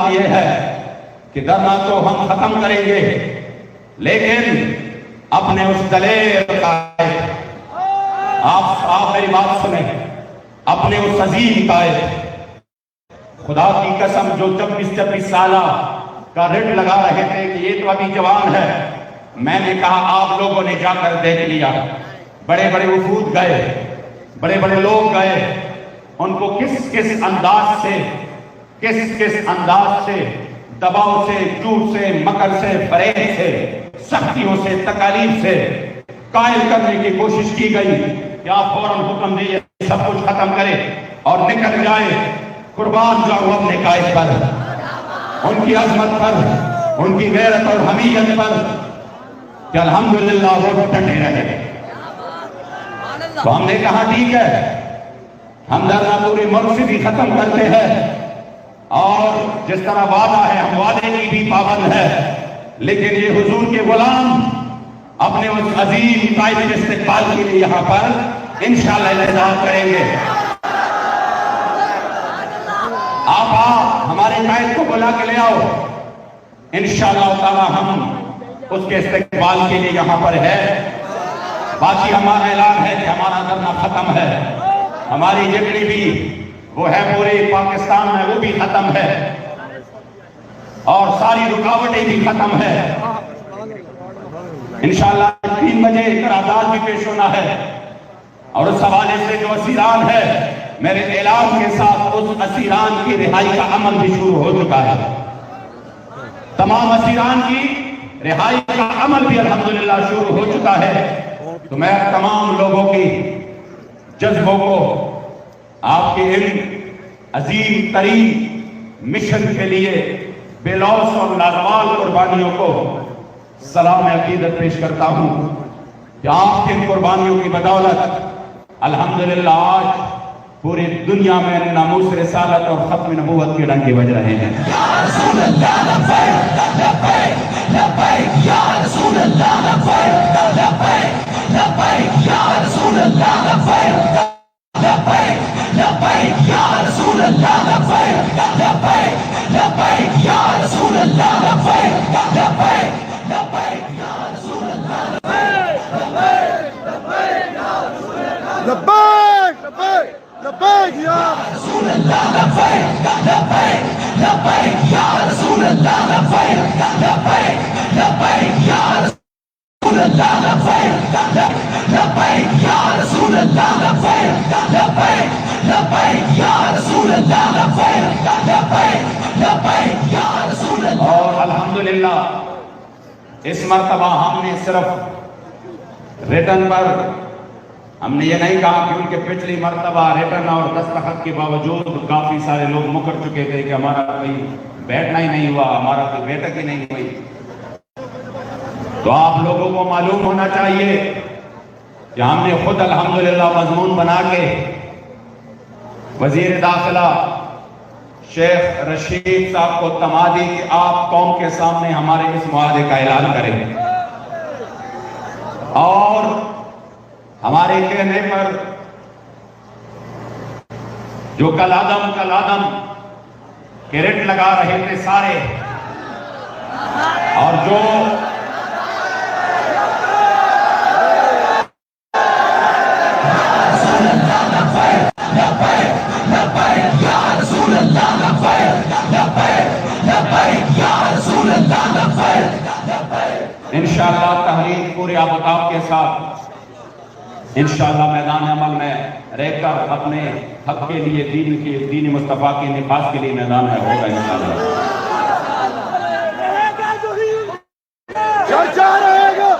بات یہ ہے کہ دھرنا تو ہم ختم کریں گے، لیکن اپنے اس دلیر قائد، آپ میری بات سنیں، اپنے اس عظیم قائد، خدا کی قسم جو 26 سالہ کا رٹ لگا رہے تھے کہ یہ تو ابھی جوان ہے، میں نے کہا آپ لوگوں نے جا کر دیکھ لیا، بڑے بڑے وفود گئے، بڑے بڑے لوگ گئے، ان کو کس انداز سے دباؤ سے، جھوٹ سے، مکر سے، فریب سے، سختیوں سے، تکالیف سے قائل کرنے کی کوشش کی گئی کہ آپ فوراً حکم دیئے سب کچھ ختم کرے اور نکل جائے۔ قربان جاؤں اپنے قائد پر، ان کی عظمت پر، ان کی غیرت اور حمیت پر کہ الحمدللہ وہ ڈٹے رہے۔ تو ہم نے کہا ٹھیک ہے، ہم دھرنا پورے ملک سے بھی ختم کرتے ہیں، اور جس طرح وعدہ ہے ہم وعدے کی بھی پابند ہے، لیکن یہ حضور کے غلام اپنے اس عظیم قائد کے استقبال کے لیے یہاں پر انشاءاللہ اعتراض کریں گے۔ آپ ہمارے قائد کو بلا کے لے آؤ، انشاءاللہ تعالی ہم اس کے استقبال کے لیے یہاں پر ہے۔ باقی ہمارا اعلان ہے کہ ہمارا دھرنا ختم ہے، ہماری جتنی بھی وہ ہے پورے پاکستان میں وہ بھی ختم ہے، اور ساری رکاوٹیں بھی ختم ہے۔ انشاءاللہ 3 بجے قرارداد بھی پیش ہونا ہے، اور اس حوالے سے جو اسیران ہے میرے اعلان کے ساتھ اس اسیران کی رہائی کا عمل بھی شروع ہو چکا ہے، تمام اسیران کی رہائی کا عمل بھی الحمدللہ شروع ہو چکا ہے۔ تو میں تمام لوگوں کی جذبوں کو آپ کے ان عظیم ترین مشن کے لیے بے لوث اور لازوال قربانیوں کو سلام عقیدت پیش کرتا ہوں کہ آپ کے ان قربانیوں کی بدولت الحمدللہ آج پوری دنیا میں ناموس رسالت اور ختم نبوت کے ڈنکے بج رہے ہیں۔ یا رسول اللہ لبیک لبیک لبیک، یا رسول اللہ لبیک لبیک لبیک، یا رسول اللہ لبیک لبیک لبیک، یا رسول اللہ لبیک لبیک لبیک، یا رسول اللہ لبیک لبیک لبیک، یا رسول اللہ لبیک لبیک لبیک، یا رسول اللہ لبیک لبیک لبیک، یا رسول اللہ لبیک لبیک لبیک، یا رسول اللہ لبیک لبیک لبیک، یا رسول اللہ لبیک لبیک، یا رسول اللہ لبیک لبیک لبیک، یا رسول اللہ لبیک لبیک لبیک، یا رسول اللہ۔ اور الحمدللہ اس مرتبہ ہم نے صرف ریٹن پر، ہم نے یہ نہیں کہا کہ ان کے پچھلی مرتبہ ریٹن اور دستخط کے باوجود کافی سارے لوگ مکر چکے تھے کہ ہمارا کوئی بیٹھنا ہی نہیں ہوا، ہمارا کوئی بیٹھک ہی نہیں ہوئی۔ تو آپ لوگوں کو معلوم ہونا چاہیے کہ ہم نے خود الحمدللہ مضمون بنا کے وزیر داخلہ شیخ رشید صاحب کو تمادی کہ آپ قوم کے سامنے ہمارے اس معاہدے کا اعلان کریں، اور ہمارے کہنے پر جو کل آدم کے رٹ لگا رہے تھے سارے، اور جو انشاءاللہ تحریک پورے آبتاب کے ساتھ انشاءاللہ میدان عمل میں رہ کر اپنے حق کے لیے دین مصطفیٰ کے نفاذ کے لیے میدان میں ہوگا انشاءاللہ۔ چرچا رہے گا،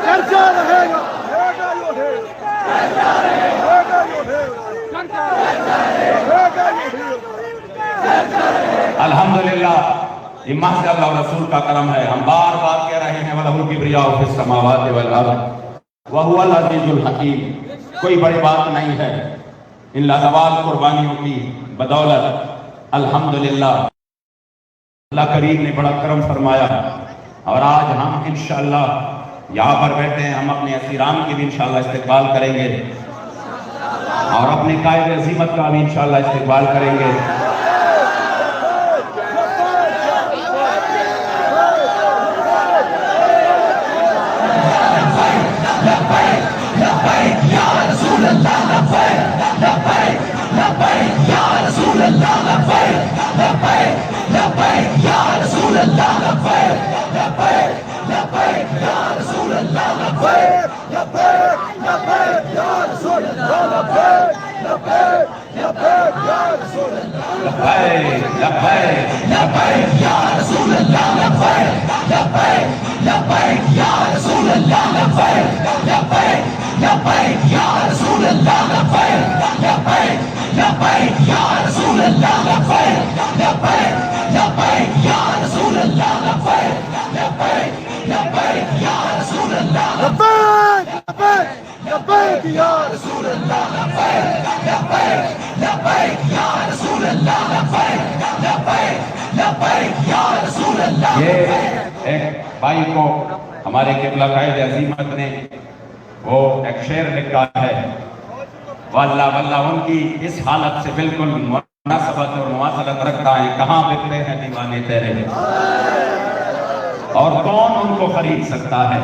چرچا رہے گا، الحمدللہ یہ محض اللہ و رسول کا کرم ہے۔ ہم بار بار کہہ رہے ہیں وَلَهُ الْكِبْرِيَاءُ فِي السَّمَاوَاتِ وَالْأَرْضِ وَهُوَ الْعَزِيزُ الْحَكِيمُ۔ کوئی بڑی بات نہیں ہے، ان لازوال قربانیوں کی بدولت الحمدللہ اللہ کریم نے بڑا کرم فرمایا، اور آج ہم انشاءاللہ یہاں پر بیٹھے ہیں، ہم اپنے اسیران کی بھی انشاءاللہ استقبال کریں گے، اور اپنے قائد عظیمت کا بھی انشاءاللہ استقبال کریں گے۔ لبیک لبیک یا رسول اللہ لبیک لبیک لبیک یا رسول اللہ لبیک لبیک لبیک یا رسول اللہ لبیک لبیک لبیک یا رسول اللہ لبیک لبیک لبیک یا رسول اللہ لبیک لبیک لبیک یا رسول اللہ لبیک لبیک یا رسول اللہ لبیک لبیک لبیک یا رسول اللہ لبیک لبیک لبیک یا رسول اللہ. یہ ایک بھائی کو ہمارے قبلہ قائد عظیمت نے وہ ایک شعر لکھا ہے، واللہ واللہ ان کی اس حالت سے بالکل مناسبت اور مواصلت رکھتا ہے. کہاں بکتے ہیں دیوانے تیرے اور کون ان کو خرید سکتا ہے؟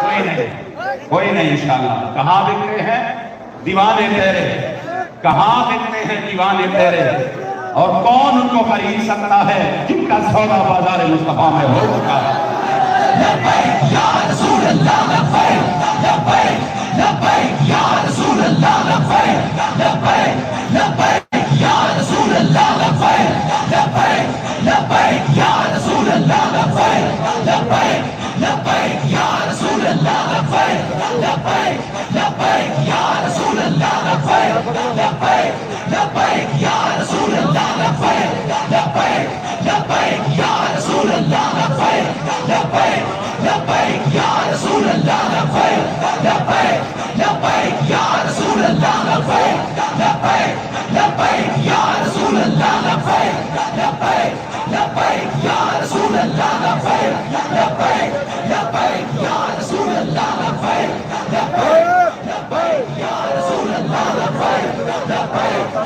کوئی نہیں، کوئی نہیں انشاءاللہ. کہاں بکتے ہیں دیوانے تیرے، کہاں بکتے ہیں دیوانے تیرے اور کون ان کو خرید سکتا ہے جن کا سودا بازار مصطفیٰ میں ہو چکا ہے. لبیک یا رسول اللہ لبیک لبیک لبیک یا رسول اللہ لبیک لبیک لبیک یا رسول اللہ لبیک لبیک لبیک یا رسول اللہ لبیک لبیک لبیک یا رسول اللہ لبیک لبیک لبیک یا رسول اللہ لبیک لبیک لبیک یا رسول اللہ لبیک لبیک لبیک یا رسول اللہ لبیک لبیک لبیک یا رسول اللہ لبیک لبیک لبیک یا رسول اللہ لبیک لبیک لبیک یا رسول اللہ لبیک لبیک لبیک یا رسول اللہ لبیک لبیک لبیک یا رسول اللہ لبیک لبیک لبیک یا رسول اللہ لبیک لبیک.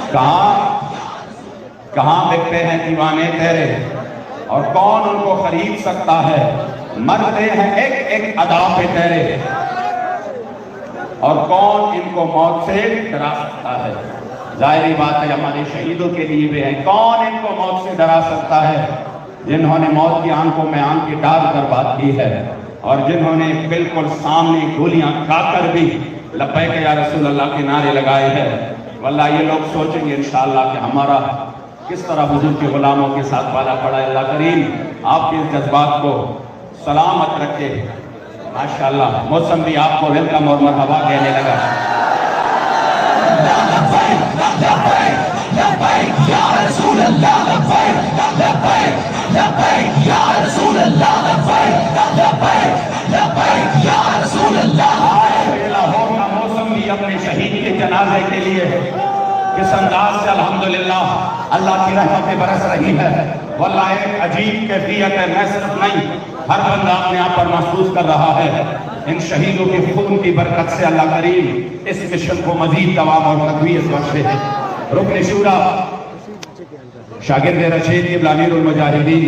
کہاں بکتے ہیں دیوانے تیرے اور کون ان کو خرید سکتا ہے؟ مرتے ہیں ایک ایک ادا پہ تیرے اور کون ان کو موت سے ڈرا سکتا ہے؟ ظاہری بات ہے ہمارے شہیدوں کے لیے بھی ہے. کون ان کو موت سے ڈرا سکتا ہے؟ جنہوں نے موت کی آنکھوں میں آنکھ ڈال کر بات کی ہے اور جنہوں نے بالکل سامنے گولیاں کھا کر بھی لبیک یا رسول اللہ کے نعرے لگائے ہیں. واللہ یہ لوگ سوچیں گے انشاءاللہ کہ ہمارا کس طرح حضور کے غلاموں کے ساتھ پالا پڑا ہے. اللہ کریم آپ کے جذبات کو سلامت رکھے. ماشاءاللہ موسم بھی آپ کو ویلکم اور مرحبا کہنے لگا. لبیک لبیک لبیک یا رسول اللہ لبیک لبیک لبیک یا رسول اللہ لبیک لبیک لبیک یا رسول اللہ. لاہور کا موسم بھی اپنے شہید کے جنازے کے لیے کس انداز سے الحمدللہ اللہ کی رحمتیں برس رہی ہے. واللہ ایک عجیب کیفیت ہے، میں صرف نہیں ہر بندہ اپنے آپ پر محسوس کر رہا ہے. ان شہیدوں کے خون کی برکت سے اللہ کریم اس مشن کو مزید دوام اور تقویت بخشے. رکن شورا شاگرد رشید قبلہ امیر المجاہدین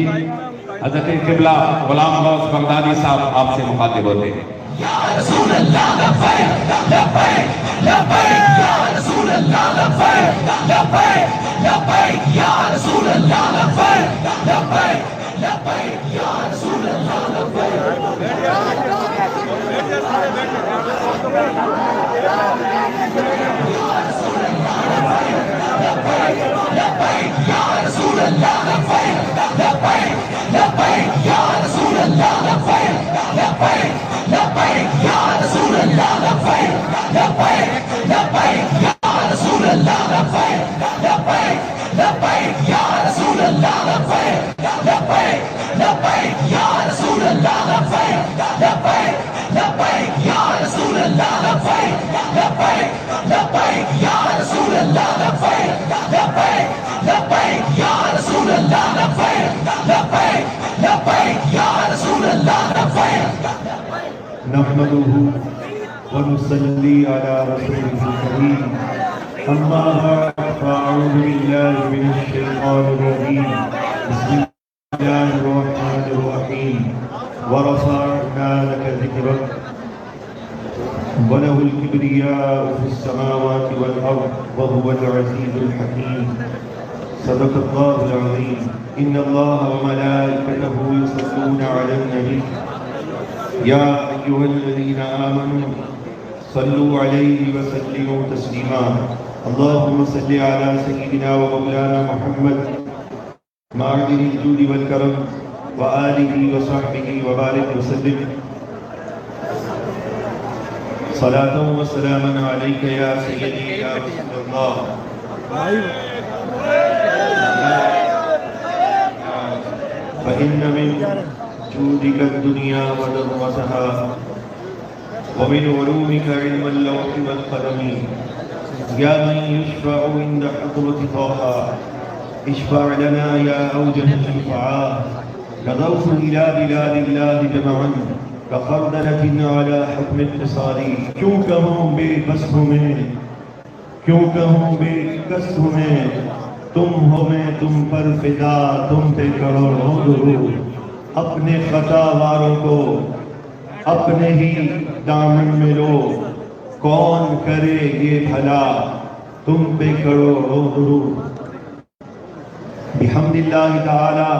حضرت قبلہ غلام غوث بغدادی صاحب آپ سے مخاطب ہوتے ہیں. یا رسول اللہ لبیک لبیک لبیک یا رسول اللہ لبیک لبیک لبیک یا رسول اللہ لبیک لبیک لبیک یا رسول اللہ لبیک. لبیک یا رسول اللہ لبیک لبیک لبیک یا رسول اللہ لبیک لبیک لبیک یا رسول اللہ لبیک لبیک لبیک یا رسول اللہ لبیک لبیک لبیک یا رسول اللہ لبیک لبیک لبیک یا رسول اللہ لبیک لبیک لبیک یا رسول اللہ لبیک لبیک لبیک یا رسول اللہ لبیک لبیک لبیک یا رسول اللہ لبیک لبیک لبیک یا رسول اللہ لبیک. نحمده ونصلي على رسوله الكريم أما بعد فأعوذ بالله من الشيطان الرجيم بسم الله الرحمن الرحيم ورفعنا لك ذكرك وله الكبرياء في السماوات والأرض وهو العزيز الحكيم. صدق الله العظيم. إن الله وملائكته يصلون على النبي يا أيها الذين آمنوا صلوا عليه وسلموا تسليما. اللهم صل على سيدنا ومولانا محمد معدن الجود والكرم وآله وصحبه وبارك وسلم صلاة وسلاما عليك يا سيدي يا رسول الله فإن من جودك الدنيا وذروتها ومن علومك علم اللوح والقلم يا من يشفع عند حضرة طه اشفع لنا يا أوجه الشفعاء كغوث إلى بلاد الله جمعا كخردلة على حكم اقتصاد کیوں کہوں بے بس ہوں میں کیوں کہوں بے کس ہوں میں تم ہو میں تم پر فدا تم پہ کروڑوں درود اپنے خطا واروں کو اپنے ہی دامن میں لو کون کرے یہ بھلا تم پہ کروڑوں درود بحمد اللہ تعالی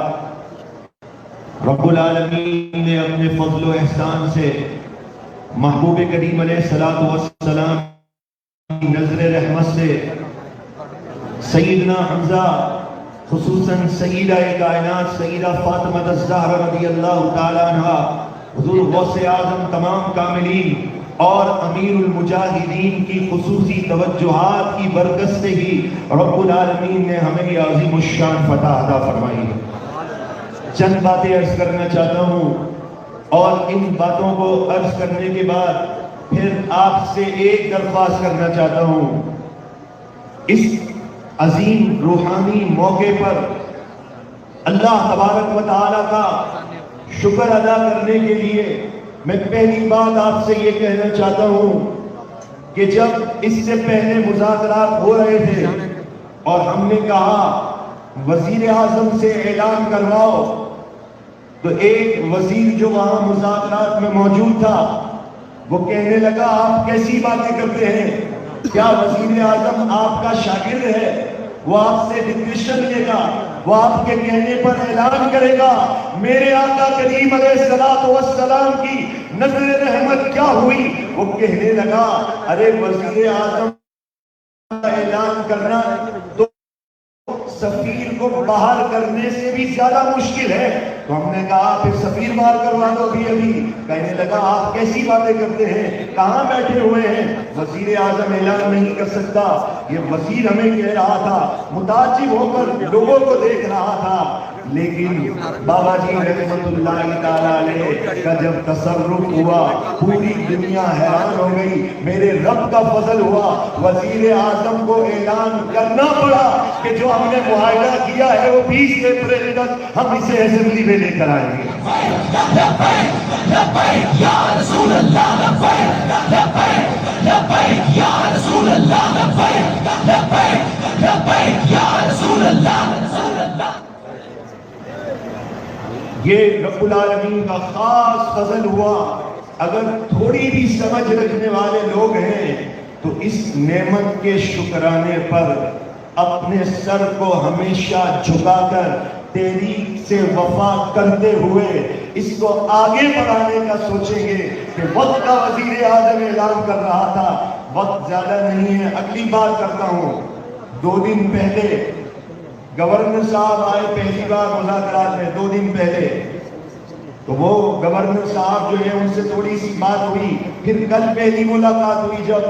رب العالمین نے اپنے فضل و احسان سے محبوب کریم علیہ السلام کی نظر رحمت سے سیدنا حمزہ خصوصاً سیدہ کائنات سیدہ فاطمہ الزہرا رضی اللہ تعالیٰ عنہ حضور غوث اعظم تمام کاملین اور امیر المجاہدین کی خصوصی توجہات کی برکت سے ہی رب العالمین نے ہمیں یہ عظیم الشان فتح عطا فرمائی ہے۔ چند باتیں عرض کرنا چاہتا ہوں اور ان باتوں کو عرض کرنے کے بعد پھر آپ سے ایک درخواست کرنا چاہتا ہوں۔ اس عظیم روحانی موقع پر اللہ تبارک و تعالیٰ کا شکر ادا کرنے کے لیے میں پہلی بات آپ سے یہ کہنا چاہتا ہوں کہ جب اس سے پہلے مذاکرات ہو رہے تھے اور ہم نے کہا وزیر اعظم سے اعلان کرواؤ تو ایک وزیر جو وہاں مذاکرات میں موجود تھا وہ کہنے لگا آپ کیسی باتیں کرتے ہیں، کیا وزیر اعظم آپ کا شاگرد ہے؟ وہ آپ سے ڈکریشن لے گا، وہ آپ کے کہنے پر اعلان کرے گا۔ میرے آقا کریم علیہ السلام کی نظر رحمت کیا ہوئی؟ وہ کہنے لگا ارے وزیر اعظم کا اعلان کرنا تو سفیر کو باہر کرنے سے بھی زیادہ مشکل ہے۔ تو ہم نے کہا پھر سفیر باہر کروا دو بھی ابھی۔ کہنے لگا آپ کیسی باتیں کرتے ہیں، کہاں بیٹھے ہوئے ہیں؟ وزیر اعظم اعلان نہیں کر سکتا۔ یہ وزیر ہمیں کہہ رہا تھا، متعجب ہو کر لوگوں کو دیکھ رہا تھا، لیکن بابا جی رحمت اللہ تعالیٰ علیہ کا جب تصرف ہوا پوری دنیا حیران ہو گئی۔ میرے رب کا فضل ہوا، وزیر اعظم کو اعلان کرنا پڑا کہ جو ہم نے معاہدہ کیا ہے وہ 20 اپریل تک ہم اسے اسمبلی میں لے کر آئیں گے۔ یا رسول اللہ یا رسول اللہ یا رسول اللہ۔ یہ رب العالمین کا خاص فضل ہوا۔ اگر تھوڑی بھی سمجھ رکھنے والے لوگ ہیں تو اس نعمت کے شکرانے پر اپنے سر کو ہمیشہ جھکا کر تحریک سے وفا کرتے ہوئے اس کو آگے بڑھانے کا سوچیں گے کہ وقت کا وزیر اعظم اعلان کر رہا تھا، وقت زیادہ نہیں ہے۔ اگلی بات کرتا ہوں، 2 دن پہلے گورنر صاحب آئے پہلی بار مذاکرات میں، 2 دن پہلے، تو وہ گورنر صاحب جو ہے ان سے تھوڑی سی بات ہوئی، پھر کل پہلی ملاقات ہوئی جب،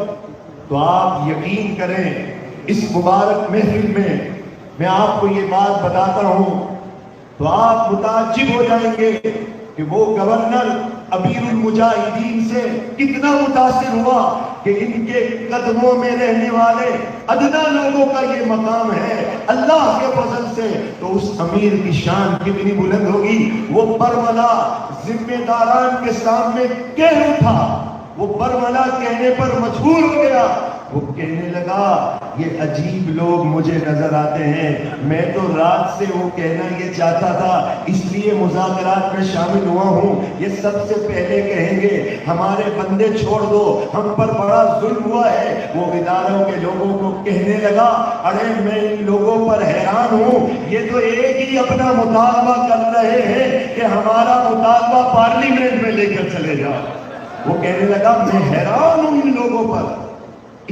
تو آپ یقین کریں اس مبارک محفل میں آپ کو یہ بات بتاتا ہوں تو آپ متعجب ہو جائیں گے کہ وہ گورنر امیر المجاہدین سے کتنا متاثر ہوا کہ ان کے قدموں میں رہنے والے ادنا لوگوں کا یہ مقام ہے اللہ کے فضل سے، تو اس امیر کی شان کتنی بلند ہوگی۔ وہ برملا ذمہ داران کے سامنے کہہ اٹھا، وہ برملا کہنے پر مجبور ہو گیا۔ وہ کہنے لگا یہ عجیب لوگ مجھے نظر آتے ہیں، میں تو رات سے وہ کہنا یہ چاہتا تھا اس لیے مذاکرات میں شامل ہوا ہوں۔ یہ سب سے پہلے کہیں گے ہمارے بندے چھوڑ دو، ہم پر بڑا ظلم ہوا ہے۔ وہ اداروں کے لوگوں کو کہنے لگا ارے میں ان لوگوں پر حیران ہوں، یہ تو ایک ہی اپنا مطالبہ کر رہے ہیں کہ ہمارا مطالبہ پارلیمنٹ میں لے کر چلے جاؤ۔ وہ کہنے لگا میں حیران ہوں ان لوگوں پر۔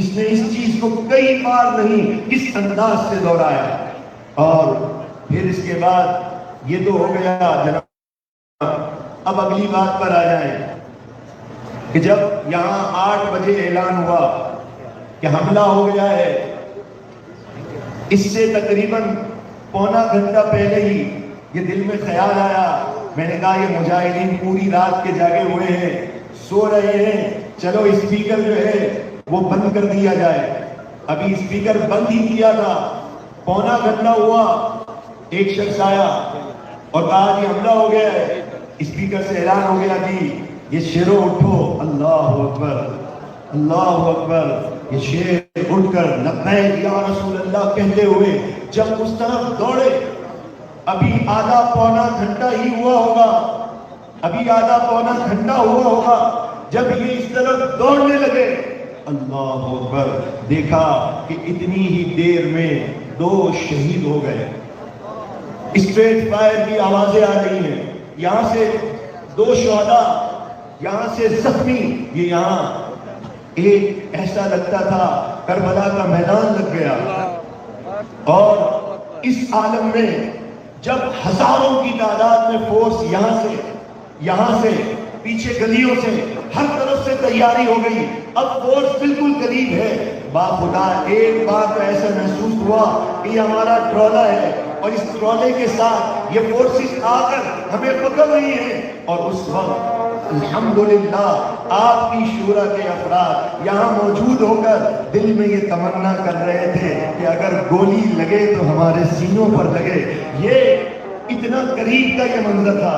اس نے اس چیز کو کئی بار نہیں کس انداز سے دہرایا، اور پھر اس کے بعد یہ تو ہو گیا جناب، اب اگلی بات پر آ جائیں کہ جب یہاں 8 بجے اعلان ہوا کہ حملہ ہو گیا ہے، اس سے تقریباً پونا گھنٹہ پہلے ہی یہ دل میں خیال آیا، میں نے کہا یہ مجاہدین پوری رات کے جاگے ہوئے ہیں، سو رہے ہیں، چلو اسپیکر جو ہے وہ بند کر دیا جائے۔ ابھی اسپیکر بند ہی کیا تھا، پونا گھنٹہ ہوا، ایک شخص آیا اور کہا کہ حملہ ہو گیا ہے، اسپیکر سے اعلان ہو گیا کہ یہ شیرو اٹھو، اللہ اکبر اللہ اکبر، یہ شیر اٹھ کر لبیک یا رسول اللہ کہتے ہوئے جب اس طرف دوڑے، ابھی آدھا پونا گھنٹہ ہی ہوا ہوگا، ابھی آدھا پونا گھنٹہ ہوا ہوگا جب یہ اس طرف دوڑنے لگے، اللہ اکبر، دیکھا کہ اتنی ہی دیر میں 2 شہید ہو گئے۔ اسٹریٹ فائر کی آوازیں آ رہی ہیں، یہاں سے 2 شہداء، یہاں سے زخمی، یہ یہاں ایک ایسا لگتا تھا کربلا کا میدان لگ گیا۔ اور اس عالم میں جب ہزاروں کی تعداد میں فورس یہاں سے پیچھے گلیوں سے ہر طرف سے تیاری ہو گئی، اب فورس بالکل قریب ہے، باخدا ایک بار تو ایسا محسوس ہوا کہ یہ ہمارا ٹرولہ ہے اور اس ٹرولے کے ساتھ یہ فورسز آ کر ہمیں پکڑ رہی ہیں۔ اور اس وقت الحمدللہ آپ کی شورا کے افراد یہاں موجود ہو کر دل میں یہ تمنا کر رہے تھے کہ اگر گولی لگے تو ہمارے سینوں پر لگے۔ یہ اتنا قریب کا یہ منظر تھا۔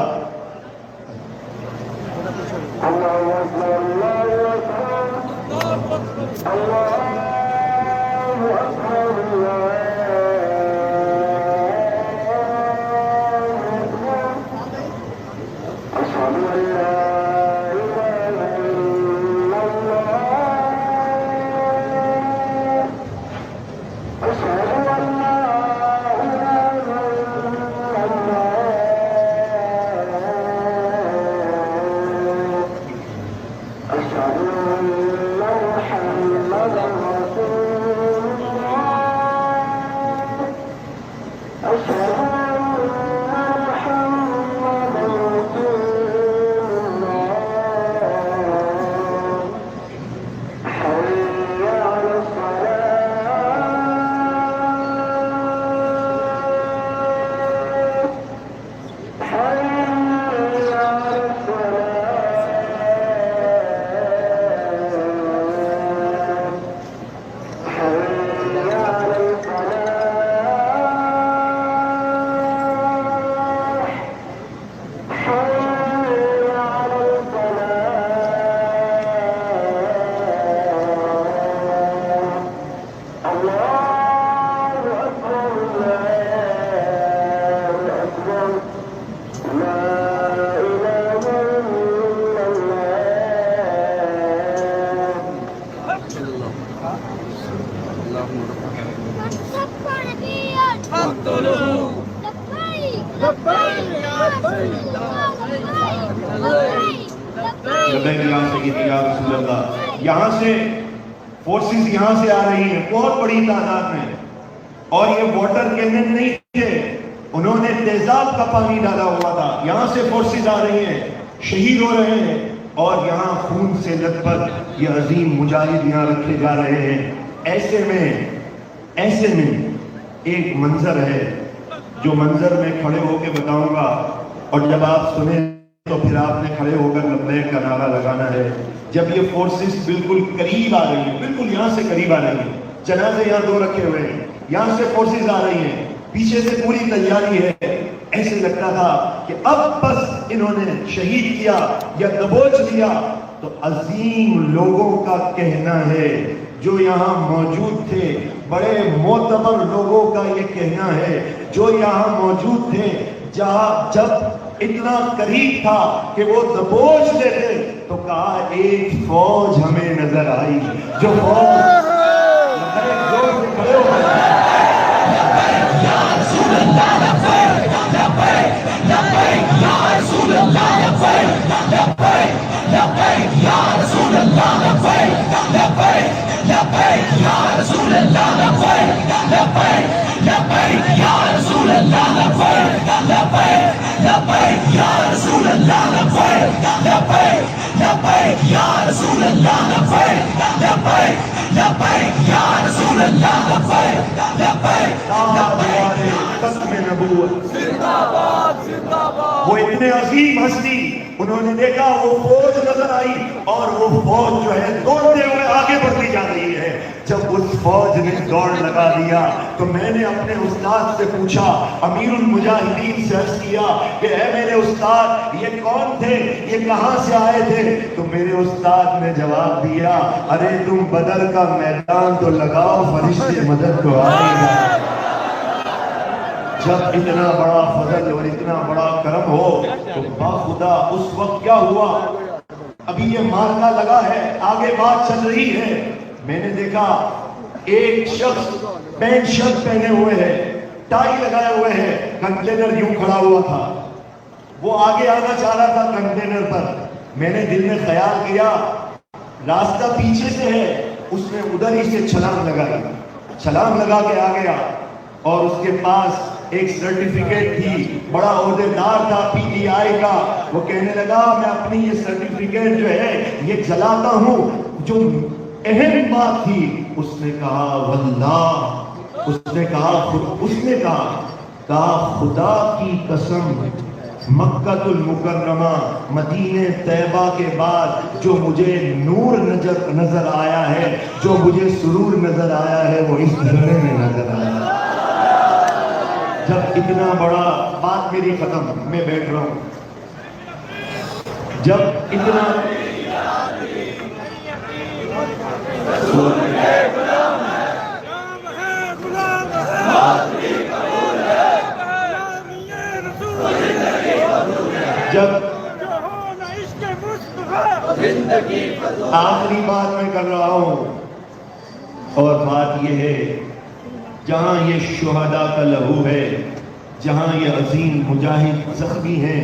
یہاں سے فورسز یہاں سے آ رہی ہیں بہت بڑی تعداد میں، اور یہ واٹر کینن نہیں تھے، انہوں نے تیزاب کا پانی ڈالا ہوا تھا۔ یہاں سے فورسز آ رہی ہیں، شہید ہو رہے ہیں، اور یہاں خون سے لت پت یہ عظیم مجاہد یہاں رکھے جا رہے ہیں۔ ایسے میں ایک منظر ہے جو منظر میں کھڑے ہو کے بتاؤں گا، اور جب آپ سنیں تو پھر آپ نے کھڑے ہو کر لبیک کا نعرہ لگانا ہے۔ جب یہ فورسز بالکل قریب آ رہی ہیں، بالکل یہاں سے قریب آ رہی ہیں، جنازے یہاں 2 رکھے ہوئے ہیں، یہاں سے فورسز آ رہی ہیں، پیچھے سے پوری تیاری ہے، ایسے لگتا تھا کہ اب بس انہوں نے شہید کیا یا دبوچ دیا۔ تو عظیم لوگوں کا کہنا ہے جو یہاں موجود تھے، بڑے معتبر لوگوں کا یہ کہنا ہے جو یہاں موجود تھے، جب اتنا قریب تھا کہ وہ دبوچ لیتے تو کہا ایک فوج ہمیں نظر آئی، جو فوج زور سے کھڑے ہو گئے۔ ختم نبوت وہ اتنے عظیم ہستی، انہوں نے دیکھا وہ فوج نظر آئی اور وہ فوج جو ہے دوڑتے ہوئے آگے بڑھتی جا رہی ہے۔ جب اس فوج نے دوڑ لگا دیا تو میں نے اپنے استاد سے پوچھا، امیر المجاہدین سے عرض کیا کہ اے میرے استاد یہ کون تھے، یہ کہاں سے آئے تھے؟ تو میرے استاد نے جواب دیا، ارے تم بدر کا میدان تو لگاؤ، فرشتے مدد کو آئے گا۔ جب اتنا بڑا فضل اور اتنا بڑا کرم ہو تو باخدا اس وقت کیا ہوا؟ ابھی یہ معرکہ لگا ہے، آگے بات چل رہی ہے، میں نے دیکھا ایک شخص پینٹ شرٹ پہنے ہوئے ہے، ٹائی لگائے ہوئے ہے، کنٹینر یوں کھڑا ہوا تھا، وہ آگے آنا چاہ رہا تھا کنٹینر پر۔ میں نے دل میں خیال کیا راستہ پیچھے سے ہے، اس نے ادھر ہی سے چھلانگ لگائی، چھلانگ لگا کے آ گیا اور اس کے پاس ایک سرٹیفکیٹ تھی، بڑا عہدیدار تھا پی ٹی آئی کا۔ وہ کہنے لگا میں اپنی یہ سرٹیفکیٹ جو ہے یہ جلاتا ہوں، جو اہم بات تھی اس نے کہا واللہ، اس نے کہا خدا کی قسم، مکہ المکرمہ مدینہ طیبہ کے بعد جو مجھے نور نظر آیا ہے، جو مجھے سرور نظر آیا ہے، وہ اس دھرنے میں نظر آیا ہے۔ جب اتنا بڑا بات میری ختم، میں بیٹھ رہا ہوں، جب اتنا جب آخری بات میں کر رہا ہوں، اور بات یہ ہے جہاں یہ شہداء کا لہو ہے، جہاں یہ عظیم مجاہد زخمی ہیں،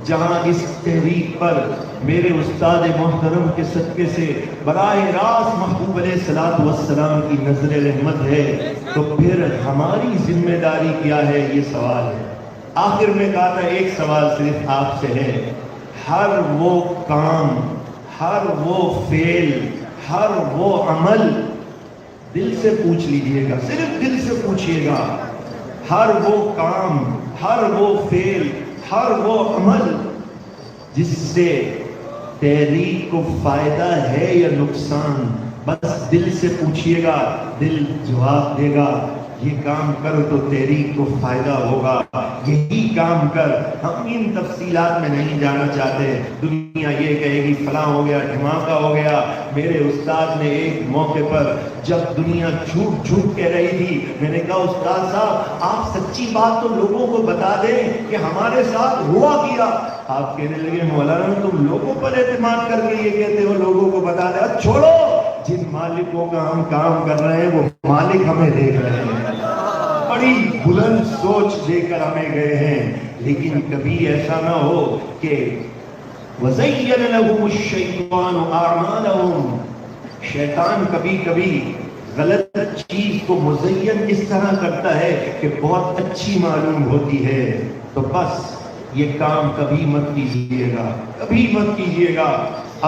جہاں اس تحریک پر میرے استاد محترم کے صدقے سے براہ راست محبوب علیہ الصلوۃ والسلام کی نظر رحمت ہے، تو پھر ہماری ذمہ داری کیا ہے؟ یہ سوال ہے۔ آخر میں کہا تھا ایک سوال صرف آپ سے ہے، ہر وہ کام، ہر وہ فعل، ہر وہ عمل دل سے پوچھ لیجئے گا، صرف دل سے پوچھئے گا، ہر وہ کام، ہر وہ فعل، ہر وہ عمل جس سے تحریک کو فائدہ ہے یا نقصان، بس دل سے پوچھئے گا، دل جواب دے گا یہ کام کر تو تحریک کو فائدہ ہوگا، یہی کام کر۔ ہم ان تفصیلات میں نہیں جانا چاہتے، دنیا یہ کہے گی فلاں ہو گیا، دھماکہ ہو گیا۔ میرے استاد نے ایک موقع پر جب دنیا جھوٹ جھوٹ کہہ رہی تھی، میں نے کہا استاد صاحب آپ سچی بات تو لوگوں کو بتا دیں کہ ہمارے ساتھ ہوا کیا۔ آپ کہنے لگے مولانا تم لوگوں پر اعتماد کر کے یہ کہتے ہو لوگوں کو بتا دیں، چھوڑو، جن مالکوں کا ہم کام کر رہے ہیں وہ مالک ہمیں دیکھ رہے ہیں، بڑی بلند سوچ لے کر ہمیں گئے ہیں۔ لیکن کبھی ایسا نہ ہو کہ وَزَيَّنَ لَهُمُ الشَّيْطَانُ أَعْمَالَهُمْ، شیطان کبھی کبھی غلط چیز کو مزین اس طرح کرتا ہے کہ بہت اچھی معلوم ہوتی ہے، تو بس یہ کام کبھی مت کیجیے گا، کبھی مت کیجیے گا۔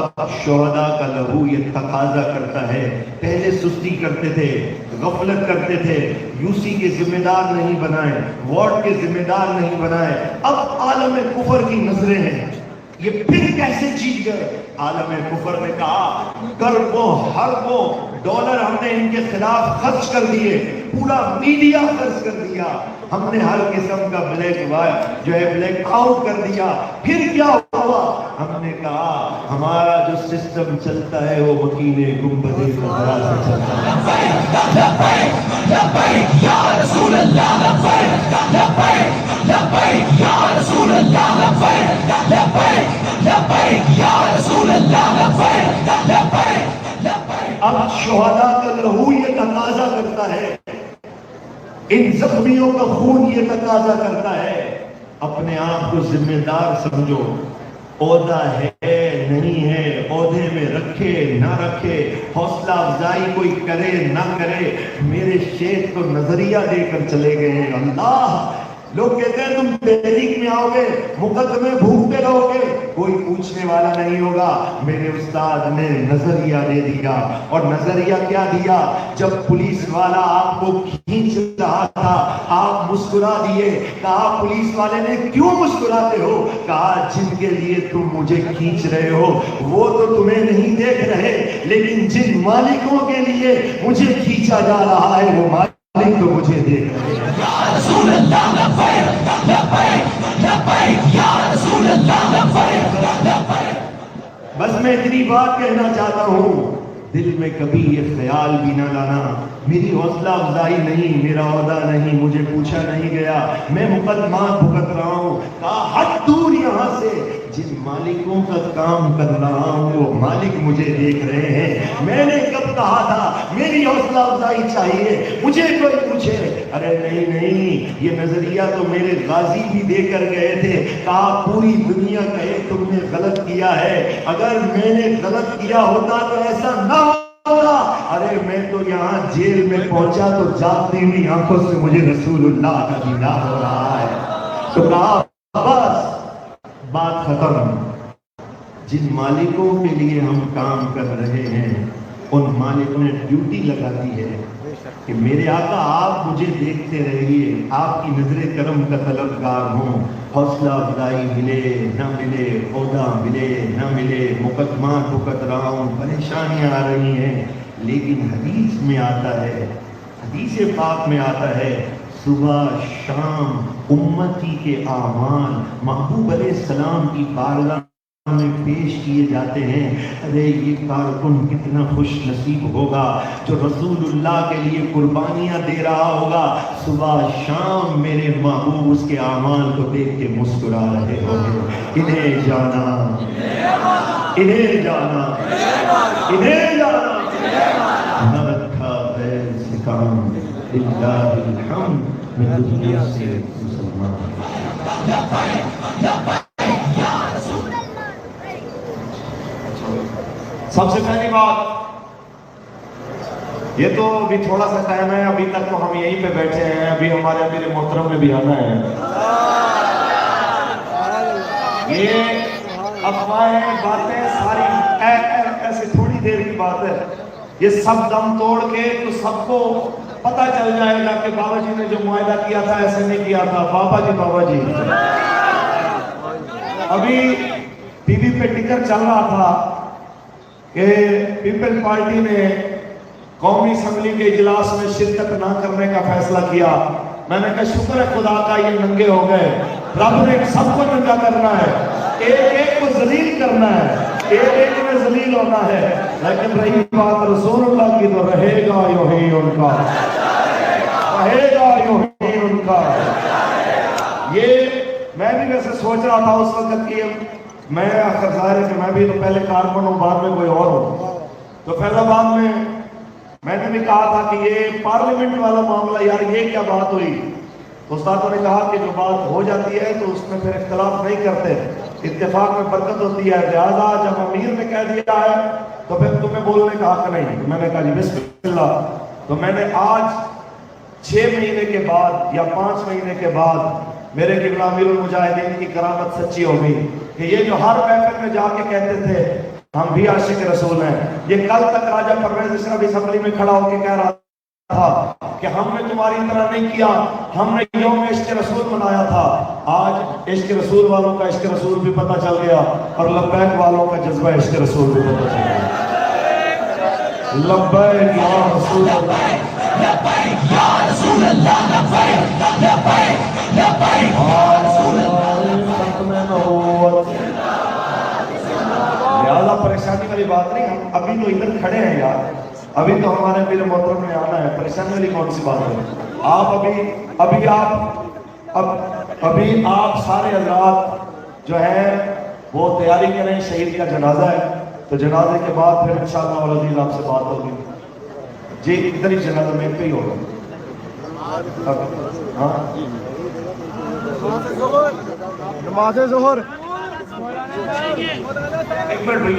اب شہداء کا لہو یہ تقاضا کرتا ہے، پہلے سستی کرتے تھے، غفلت کرتے تھے، یوسی کے ذمہ دار نہیں بنائے، وارڈ کے ذمہ دار نہیں بنائے، اب عالم کفر کی نظریں ہیں، یہ پھر کیسے جیت گئے؟ عالم کفر نے کہا ہر وہ ڈالر ہم نے ان کے خلاف خرچ کر دیے، پورا میڈیا خرچ کر دیا، ہم نے ہر قسم کا بلیک آؤٹ کر دیا، پھر کیا ہوا؟ ہم نے کہا ہمارا جو سسٹم چلتا ہے وہ مکین گنبد خضرا سے چلتا ہے۔ لبیک یا رسول اللہ، لبیک لبیک لبیک یا رسول اللہ، لبیک لبیک لبیک یا رسول اللہ، لبیک لبیک لبیک۔ اب شہداء کا لہو یہ تقاضا کرتا ہے، ان زخمیوں کا خون یہ تقاضا کرتا ہے، اپنے آپ کو ذمہ دار سمجھو، عہدہ ہے نہیں ہے، عہدے میں رکھے نہ رکھے، حوصلہ افزائی کوئی کرے نہ کرے، میرے شیخ تو نظریہ دے کر چلے گئے ہیں، اللہ لوگ کہتے ہیں تم تحریک میں آؤ گے، مقدمے بھوکتے رہو گے، کوئی پوچھنے والا نہیں ہوگا۔ میرے استاد نے نظریہ دے دیا، اور نظریہ کیا دیا؟ جب پولیس والا آپ کو کھینچ رہا تھا آپ مسکرا دیے۔ کہا پولیس والے نے کیوں مسکراتے ہو؟ کہا جن کے لیے تم مجھے کھینچ رہے ہو وہ تو تمہیں نہیں دیکھ رہے، لیکن جن مالکوں کے لیے مجھے کھینچا جا رہا ہے وہ مالک تو مجھے دیکھ رہے ہیں۔ یا رسول اللہ لبیک لبیک لبیک یا رسول اللہ لبیک لبیک۔ بس میں اتنی بات کہنا چاہتا ہوں، دل میں کبھی یہ خیال بھی نہ لانا میری حوصلہ افزائی نہیں، میرا عہدہ نہیں، مجھے پوچھا نہیں گیا، میں مقدمات بھگت رہا ہوں۔ کہا ہٹ دور یہاں سے، جن مالکوں کا کام کر رہا ہوں وہ مالک مجھے دیکھ رہے ہیں۔ میں نے کب کہا تھا میری حوصلہ افزائی چاہیے، مجھے کوئی پوچھے؟ ارے نہیں نہیں، یہ نظریہ تو میرے غازی بھی دے کر گئے تھے۔ کہا پوری دنیا کہے تم نے غلط کیا ہے، اگر میں نے غلط کیا ہوتا تو ایسا نہ ہوتا۔ ارے میں تو یہاں جیل میں پہنچا تو جاگتی ہوئی آنکھوں سے مجھے رسول اللہ کا دیدار ہو رہا ہے۔ تو کہا بس بات ختم۔ جن مالکوں کے لیے ہم کام کر رہے ہیں ان مالکوں نے ڈیوٹی لگا دی ہے کہ میرے آقا آپ مجھے دیکھتے رہیے، آپ کی نظر کرم کا طلبگار ہوں، حوصلہ افزائی ملے نہ ملے، عہدہ ملے نہ ملے، مقدمات بھگت رہا ہوں، پریشانیاں آ رہی ہیں، لیکن حدیث میں آتا ہے، حدیث پاک میں آتا ہے صبح شام امتی کے اعمال محبوب علیہ السلام کی بارگاہ میں پیش کیے جاتے ہیں۔ ارے یہ کارکن کتنا خوش نصیب ہوگا جو رسول اللہ کے لیے قربانیاں دے رہا ہوگا، صبح شام میرے محبوب اس کے اعمال کو دیکھ کے مسکرا رہے ہوں گے۔ انہیں جانا انہیں جانا انہیں جانا، نہ رکھا غیر سے کام، للہ الحمد میں دنیا سے مسلمان۔ سب سے پہلی بات یہ تو ابھی تھوڑا سا ٹائم ہے، ابھی تک تو ہم یہیں پہ بیٹھے ہیں، ابھی ہمارے امیر محترم میں بھی آنا ہے۔ یہ افواہیں باتیں ساری ایسے تھوڑی دیر کی بات ہے، یہ سب دم توڑ کے تو سب کو پتہ چل جائے گا کہ بابا جی نے جو معاہدہ کیا تھا ایسے نہیں کیا تھا۔ بابا جی ابھی ٹی وی پہ ٹکر چل رہا تھا کہ پیپل پارٹی نے قومی اسمبلی کے اجلاس میں شرکت نہ کرنے کا فیصلہ کیا۔ میں نے کہا شکر ہے خدا کا یہ ننگے ہو گئے، رب نے سب کو ننگا کرنا ہے، ایک ایک کو ذلیل کرنا ہے، ایک ایک میں ذلیل ہونا ہے، لیکن رہی بات رسول اللہ کی تو رہے گا یوں ہی ان کا، رہے گا یوں ہی ان کا۔ یہ میں بھی ویسے سوچ رہا تھا اس وقت کہ میں آخر ظاہر ہے کہ میں بھی تو پہلے کارکن ہوں، بعد میں کوئی اور ہوں، تو فیض آباد میں نے بھی کہا تھا کہ یہ پارلیمنٹ والا معاملہ یار یہ کیا بات ہوئی، تو استادوں نے کہا کہ جو بات ہو جاتی ہے تو اس میں پھر اختلاف نہیں کرتے، اتفاق میں برکت ہوتی ہے، لہٰذا جب امیر نے کہہ دیا ہے تو پھر تمہیں بولنے کا حق نہیں۔ تو میں نے کہا جی بسم اللہ۔ تو میں نے آج 6 مہینے کے بعد یا 5 مہینے کے بعد میرے قبلہ امیر المجاہدین کی کرامت سچی ہو گئی کہ یہ جو ہر محفل میں جا کے کہتے تھے ہم بھی عاشق رسول ہیں، یہ کل تک راجہ پرویز اشرف اسمبلی میں کھڑا ہو کے کہہ رہا تھا کہ ہم نے تمہاری طرح نہیں کیا، ہم نے یوم عشق رسول منایا تھا۔ آج عشق رسول والوں کا عشق رسول بھی پتہ چل گیا اور لبیک والوں کا جذبہ عشق رسول بھی پتہ چل گیا۔ لبیک یا رسول اللہ، لبیک یا رسول اللہ، لبیک لبیک لبیک یا رسول اللہ، ختم نبوت۔ لہذا پریشانی والی بات نہیں، ہم ابھی تو ادھر کھڑے ہیں یار، ابھی تو ہمارے امیر محترم نے آنا ہے، پریشانی والی کون سی بات ہے؟ ابھی آپ سارے حضرات جو ہیں وہ تیاری کریں، شہید کا جنازہ ہے، تو جنازے کے بعد پھر انشاءاللہ والعزیز آپ سے بات ہوگی۔ جی ادھر ہی جنازہ میں پہ ہی ہوگا۔ ہاں نماز ظہر ایک منٹ بھائی